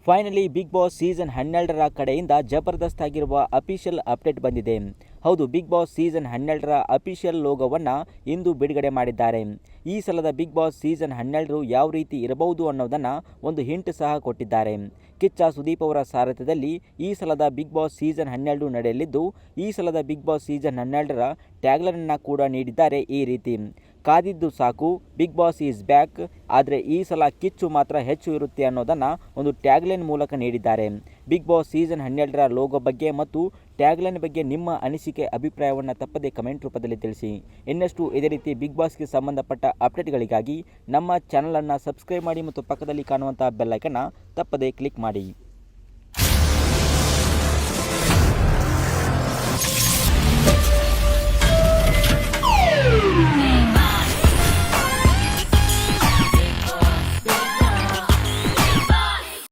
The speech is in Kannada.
ಫೈನಲಿ ಬಿಗ್ ಬಾಸ್ ಸೀಸನ್ 12ರ ಕಡೆಯಿಂದ ಜಬರ್ದಸ್ತ್ ಆಗಿರುವ ಅಫಿಷಿಯಲ್ ಅಪ್ಡೇಟ್ ಬಂದಿದೆ. ಹೌದು, ಬಿಗ್ ಬಾಸ್ ಸೀಸನ್ 12ರ ಅಫಿಷಿಯಲ್ ಲೋಗೋವನ್ನು ಇಂದು ಬಿಡುಗಡೆ ಮಾಡಿದ್ದಾರೆ. ಈ ಸಲದ ಬಿಗ್ ಬಾಸ್ ಸೀಸನ್ 12 ಯಾವ ರೀತಿ ಇರಬಹುದು ಅನ್ನೋದನ್ನು ಒಂದು ಹಿಂಟ್ ಸಹ ಕೊಟ್ಟಿದ್ದಾರೆ. ಕಿಚ್ಚ ಸುದೀಪ್ ಅವರ ಸಾರಥ್ಯದಲ್ಲಿ ಈ ಸಲದ ಬಿಗ್ ಬಾಸ್ ಸೀಸನ್ 12 ನಡೆಯಲಿದ್ದು, ಈ ಸಲದ ಬಿಗ್ ಬಾಸ್ ಸೀಸನ್ 12ರ ಟ್ಯಾಗ್ಲೈನ್ ಅನ್ನು ಕೂಡ ನೀಡಿದ್ದಾರೆ ಈ ರೀತಿ: ಕಾದಿದ್ದು ಸಾಕು, ಬಿಗ್ ಬಾಸ್ ಈಸ್ ಬ್ಯಾಕ್. ಆದರೆ ಈ ಸಲ ಕಿಚ್ಚು ಮಾತ್ರ ಹೆಚ್ಚು ಇರುತ್ತೆ ಅನ್ನೋದನ್ನು ಒಂದು ಟ್ಯಾಗ್ಲೈನ್ ಮೂಲಕ ನೀಡಿದ್ದಾರೆ. ಬಿಗ್ ಬಾಸ್ ಸೀಸನ್ 12ರ ಲೋಗೋ ಬಗ್ಗೆ ಮತ್ತು ಟ್ಯಾಗ್ಲೈನ್ ಬಗ್ಗೆ ನಿಮ್ಮ ಅನಿಸಿಕೆ ಅಭಿಪ್ರಾಯವನ್ನು ತಪ್ಪದೇ ಕಮೆಂಟ್ ರೂಪದಲ್ಲಿ ತಿಳಿಸಿ. ಇನ್ನಷ್ಟು ಇದೇ ರೀತಿ ಬಿಗ್ ಬಾಸ್ಗೆ ಸಂಬಂಧಪಟ್ಟ ಅಪ್ಡೇಟ್ಗಳಿಗಾಗಿ ನಮ್ಮ ಚಾನಲನ್ನು ಸಬ್ಸ್ಕ್ರೈಬ್ ಮಾಡಿ ಮತ್ತು ಪಕ್ಕದಲ್ಲಿ ಕಾಣುವಂಥ ಬೆಲ್ ಐಕನ್ನ ತಪ್ಪದೇ ಕ್ಲಿಕ್ ಮಾಡಿ.